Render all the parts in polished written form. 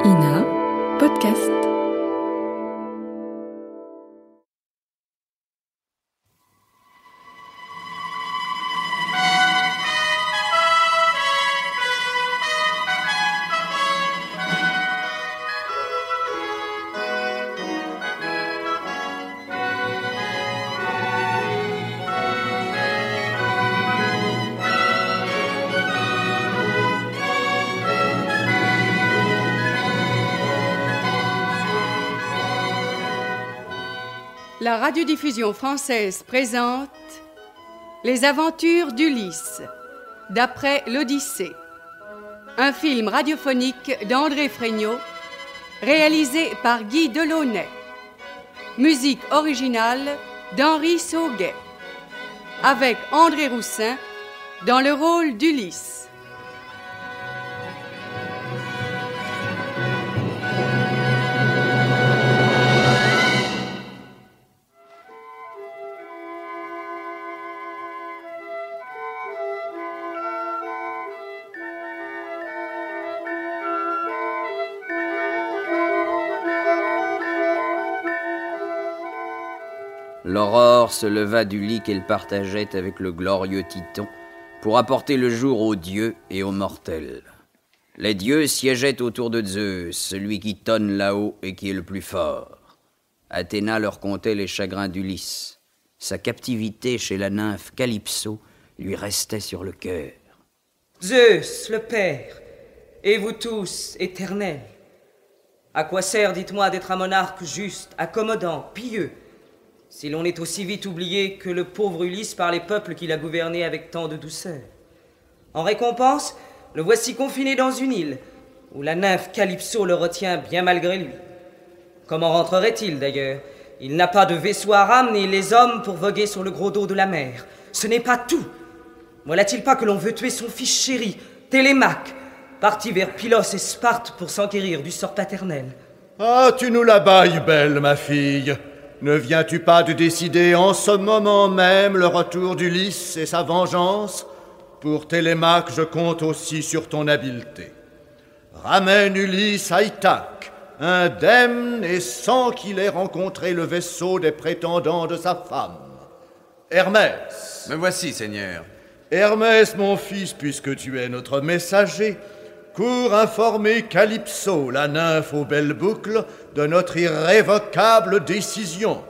Ina, podcast. La radiodiffusion française présente Les aventures d'Ulysse, d'après l'Odyssée. Un film radiophonique d'André Fregnault, réalisé par Guy Delaunay. Musique originale d'Henri Sauguet. Avec André Roussin dans le rôle d'Ulysse. L'aurore se leva du lit qu'elle partageait avec le glorieux Titan pour apporter le jour aux dieux et aux mortels. Les dieux siégeaient autour de Zeus, celui qui tonne là-haut et qui est le plus fort. Athéna leur contait les chagrins d'Ulysse. Sa captivité chez la nymphe Calypso lui restait sur le cœur. Zeus, le Père, et vous tous, éternels, à quoi sert, dites-moi, d'être un monarque juste, accommodant, pieux, si l'on est aussi vite oublié que le pauvre Ulysse par les peuples qu'il a gouvernés avec tant de douceur? En récompense, le voici confiné dans une île, où la nymphe Calypso le retient bien malgré lui. Comment rentrerait-il d'ailleurs? Il n'a pas de vaisseau à rame, ni les hommes pour voguer sur le gros dos de la mer. Ce n'est pas tout. Voilà-t-il pas que l'on veut tuer son fils chéri, Télémaque, parti vers Pylos et Sparte pour s'enquérir du sort paternel? Ah, tu nous la bailles, belle, ma fille. Ne viens-tu pas de décider en ce moment même le retour d'Ulysse et sa vengeance? Pour Télémaque, je compte aussi sur ton habileté. Ramène Ulysse à Ithaque, indemne et sans qu'il ait rencontré le vaisseau des prétendants de sa femme. Hermès. Me voici, Seigneur. Hermès, mon fils, puisque tu es notre messager, cours informer Calypso, la nymphe aux belles boucles, de notre irrévocable décision.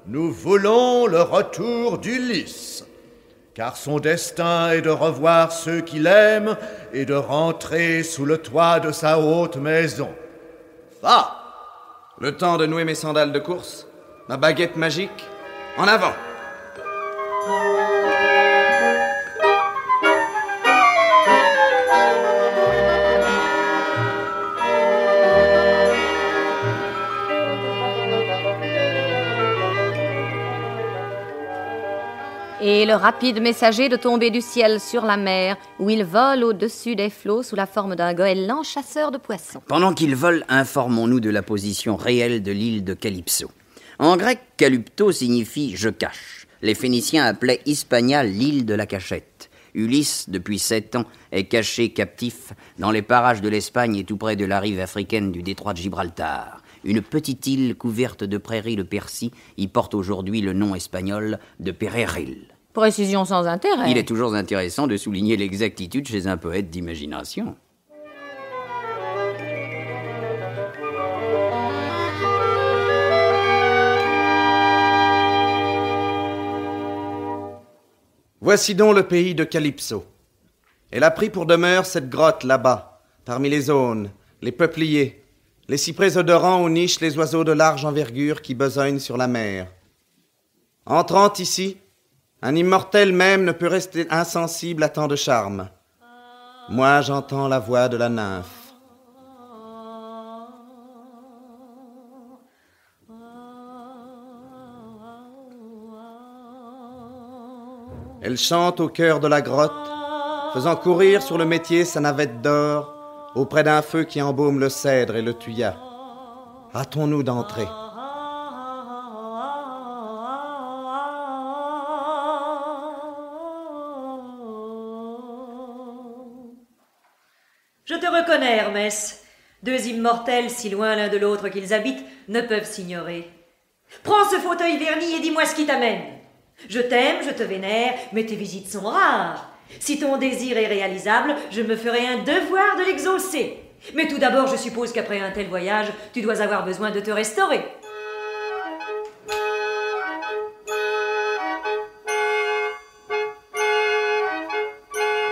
Nous voulons le retour d'Ulysse, car son destin est de revoir ceux qu'il aime et de rentrer sous le toit de sa haute maison. Va! Le temps de nouer mes sandales de course, ma baguette magique, en avant! Et le rapide messager de tomber du ciel sur la mer, où il vole au-dessus des flots sous la forme d'un goéland chasseur de poissons. Pendant qu'il vole, informons-nous de la position réelle de l'île de Calypso. En grec, Calypto signifie « je cache ». Les Phéniciens appelaient Hispania l'île de la cachette. Ulysse, depuis 7 ans, est caché captif dans les parages de l'Espagne et tout près de la rive africaine du détroit de Gibraltar. Une petite île couverte de prairies de Persie y porte aujourd'hui le nom espagnol de Pereril. Précision sans intérêt. Il est toujours intéressant de souligner l'exactitude chez un poète d'imagination. Voici donc le pays de Calypso. Elle a pris pour demeure cette grotte là-bas, parmi les aunes, les peupliers, les cyprès odorants où nichent les oiseaux de large envergure qui besognent sur la mer. Entrant ici, un immortel même ne peut rester insensible à tant de charme. Moi, j'entends la voix de la nymphe. Elle chante au cœur de la grotte, faisant courir sur le métier sa navette d'or, auprès d'un feu qui embaume le cèdre et le thuya. Hâtons-nous d'entrer. Je te reconnais, Hermès. Deux immortels, si loin l'un de l'autre qu'ils habitent, ne peuvent s'ignorer. Prends ce fauteuil verni et dis-moi ce qui t'amène. Je t'aime, je te vénère, mais tes visites sont rares. Si ton désir est réalisable, je me ferai un devoir de l'exaucer. Mais tout d'abord, je suppose qu'après un tel voyage, tu dois avoir besoin de te restaurer.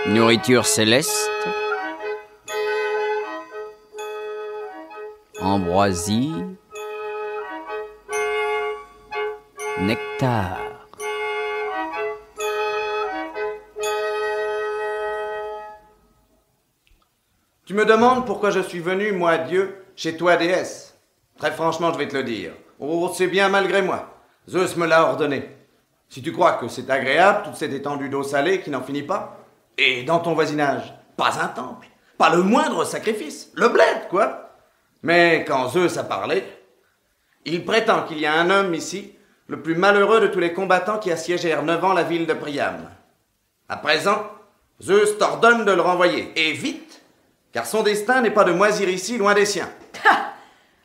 Nourriture céleste, ambroisie, nectar. Tu me demandes pourquoi je suis venu, moi, Dieu, chez toi, déesse. Très franchement, je vais te le dire. Oh, c'est bien malgré moi. Zeus me l'a ordonné. Si tu crois que c'est agréable, toute cette étendue d'eau salée qui n'en finit pas, et dans ton voisinage, pas un temple, pas le moindre sacrifice, le bled, quoi. Mais quand Zeus a parlé, il prétend qu'il y a un homme ici, le plus malheureux de tous les combattants qui assiégèrent 9 ans la ville de Priam. À présent, Zeus t'ordonne de le renvoyer, et vite, car son destin n'est pas de moisir ici, loin des siens.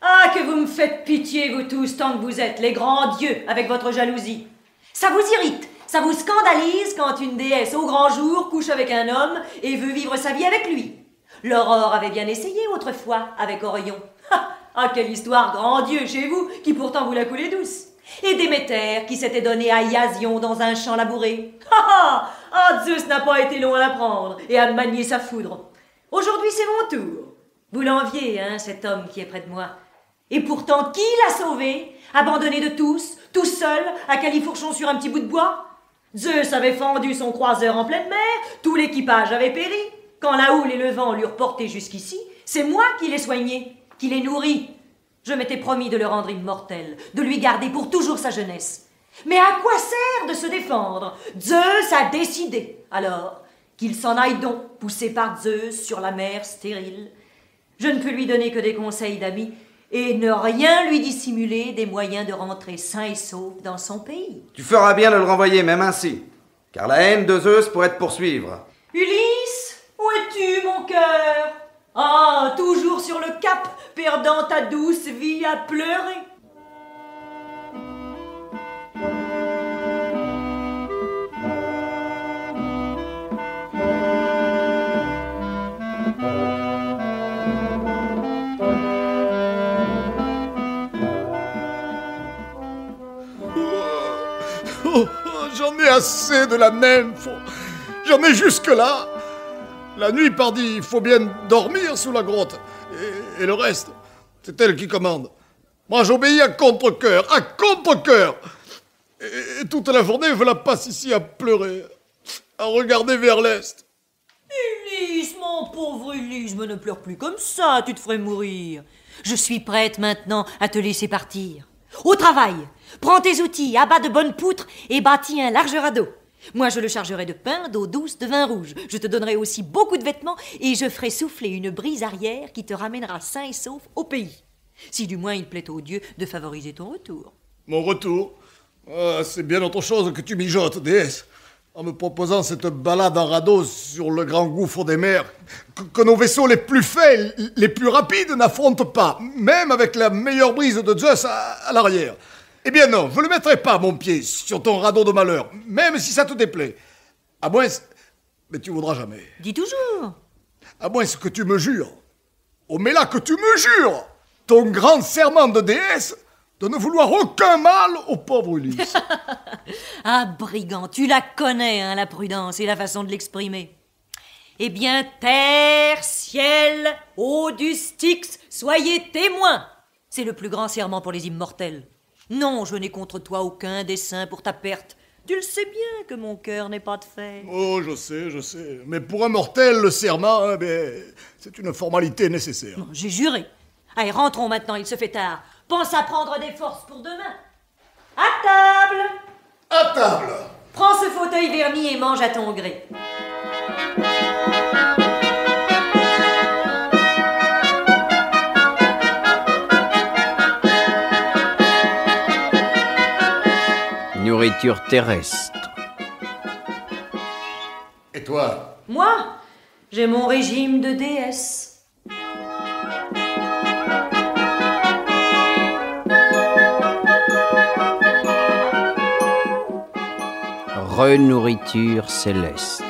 Ah, que vous me faites pitié, vous tous, tant que vous êtes les grands dieux, avec votre jalousie. Ça vous irrite, ça vous scandalise quand une déesse au grand jour couche avec un homme et veut vivre sa vie avec lui. L'aurore avait bien essayé autrefois avec Orion. Ah, quelle histoire, grand dieu, chez vous, qui pourtant vous la coulez douce. Et Déméter, qui s'était donné à Iasion dans un champ labouré. Ah, Zeus n'a pas été long à la prendre et à manier sa foudre. Aujourd'hui, c'est mon tour. Vous l'enviez, hein, cet homme qui est près de moi. Et pourtant, qui l'a sauvé, abandonné de tous, tout seul, à califourchon sur un petit bout de bois? Zeus avait fendu son croiseur en pleine mer, tout l'équipage avait péri. Quand la houle et le vent l'eurent porté jusqu'ici, c'est moi qui l'ai soigné, qui l'ai nourri. Je m'étais promis de le rendre immortel, de lui garder pour toujours sa jeunesse. Mais à quoi sert de se défendre? Zeus a décidé. Alors, qu'il s'en aille donc, poussé par Zeus sur la mer stérile. Je ne peux lui donner que des conseils d'amis et ne rien lui dissimuler des moyens de rentrer sain et sauf dans son pays. Tu feras bien de le renvoyer, même ainsi, car la haine de Zeus pourrait te poursuivre. Ulysse, où es-tu, mon cœur? Ah, toujours sur le cap, perdant ta douce vie à pleurer. J'en ai assez de la nymphe. J'en ai jusque-là. La nuit, pardi, il faut bien dormir sous la grotte. Et le reste, c'est elle qui commande. Moi, j'obéis à contre-cœur, Et toute la journée, je la passe ici à pleurer, à regarder vers l'est. Ulysse, mon pauvre Ulysse, ne pleure plus comme ça, tu te ferais mourir. Je suis prête maintenant à te laisser partir. Au travail, prends tes outils, abats de bonnes poutres et bâtis un large radeau. Moi, je le chargerai de pain, d'eau douce, de vin rouge. Je te donnerai aussi beaucoup de vêtements et je ferai souffler une brise arrière qui te ramènera sain et sauf au pays. Si du moins il plaît aux dieux de favoriser ton retour. Mon retour? C'est bien autre chose que tu mijotes, déesse. En me proposant cette balade en radeau sur le grand gouffre des mers, que nos vaisseaux les plus faits, les plus rapides n'affrontent pas, même avec la meilleure brise de Zeus à l'arrière. Eh bien non, je ne mettrai pas mon pied sur ton radeau de malheur, même si ça te déplaît. À moins... Mais tu voudras jamais. Dis toujours. À moins que tu me jures. Oh, mais là, que tu me jures ton grand serment de déesse de ne vouloir aucun mal au pauvre Ulysse. Ah, brigand, tu la connais, hein, la prudence et la façon de l'exprimer. Eh bien, terre, ciel, eau du Styx, soyez témoins. C'est le plus grand serment pour les immortels. Non, je n'ai contre toi aucun dessein pour ta perte. Tu le sais bien que mon cœur n'est pas de fer. Oh, je sais. Mais pour un mortel, le serment, c'est une formalité nécessaire. Non, j'ai juré. Allez, rentrons maintenant, il se fait tard. Pense à prendre des forces pour demain. À table! À table! Prends ce fauteuil verni et mange à ton gré. Nourriture terrestre. Et toi? Moi, j'ai mon régime de déesse. renourriture céleste.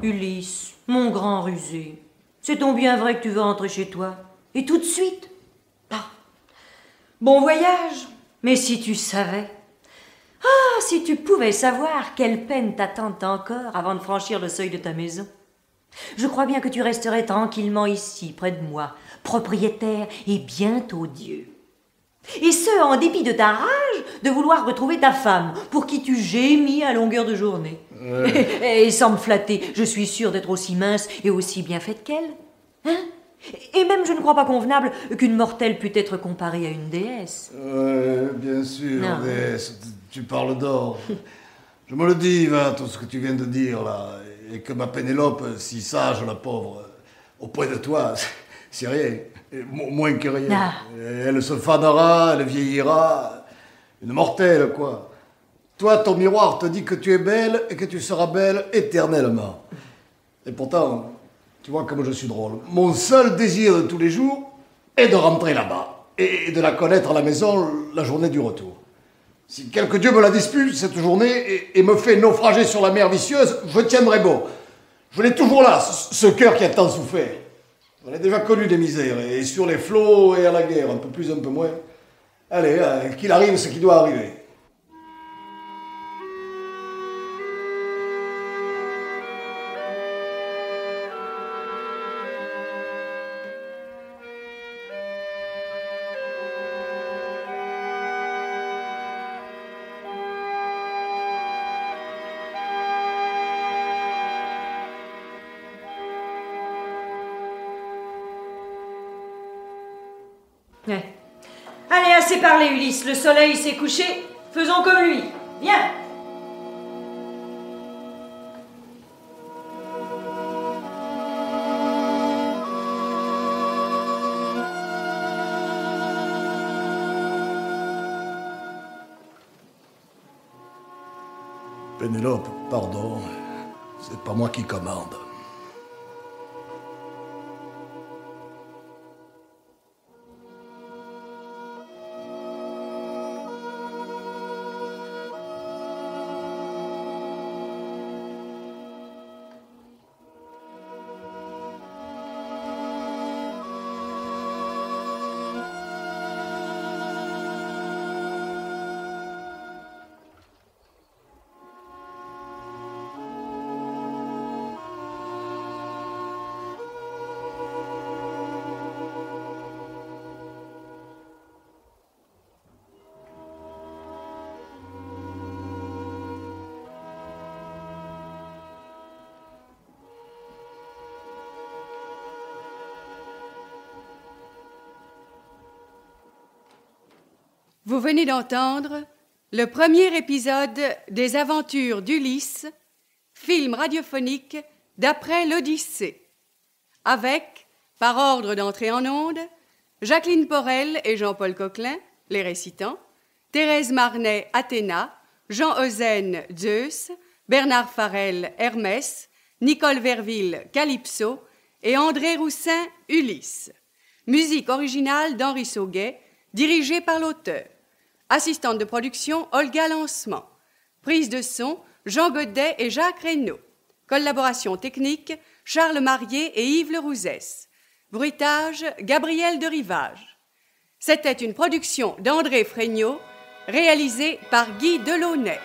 Ulysse, mon grand rusé, c'est donc bien vrai que tu veux rentrer chez toi? Et tout de suite? Ah. Bon voyage. Mais si tu savais... Ah, si tu pouvais savoir quelle peine t'attend encore avant de franchir le seuil de ta maison. Je crois bien que tu resterais tranquillement ici, près de moi, propriétaire et bientôt Dieu. Et ce, en dépit de ta rage de vouloir retrouver ta femme, pour qui tu gémis à longueur de journée. Et sans me flatter, je suis sûre d'être aussi mince et aussi bien faite qu'elle. Hein? Et même je ne crois pas convenable qu'une mortelle pût être comparée à une déesse. Bien sûr, Non. déesse, tu parles d'or. Je me le dis, va, tout ce que tu viens de dire, là, et que ma Pénélope, si sage, la pauvre, auprès de toi, c'est rien, et moins que rien. Ah. Elle se fanera, elle vieillira, une mortelle, quoi. Toi, ton miroir te dit que tu es belle et que tu seras belle éternellement. Et pourtant, tu vois comme je suis drôle. Mon seul désir de tous les jours est de rentrer là-bas et de la connaître à la maison la journée du retour. Si quelque dieu me la dispute cette journée et me fait naufrager sur la mer vicieuse, je tiendrai bon. Je l'ai toujours là, ce cœur qui a tant souffert. On a déjà connu des misères, et sur les flots et à la guerre, un peu plus, un peu moins. Allez, qu'il arrive ce qui doit arriver. Ouais. Allez, assez parlé, Ulysse. Le soleil s'est couché. Faisons comme lui. Viens. Pénélope, pardon, c'est pas moi qui commande. Vous venez d'entendre le premier épisode des aventures d'Ulysse, film radiophonique d'après l'Odyssée, avec, par ordre d'entrée en onde, Jacqueline Porel et Jean-Paul Coquelin, les récitants, Thérèse Marnet, Athéna, Jean Eusen, Zeus, Bernard Farel, Hermès, Nicole Verville, Calypso et André Roussin, Ulysse. Musique originale d'Henri Sauguet, dirigée par l'auteur. Assistante de production, Olga Lancement. Prise de son, Jean Godet et Jacques Reynaud. Collaboration technique, Charles Marié et Yves Le Rouzès. Bruitage, Gabriel de Rivage. C'était une production d'André Fregnaud, réalisée par Guy Delaunay.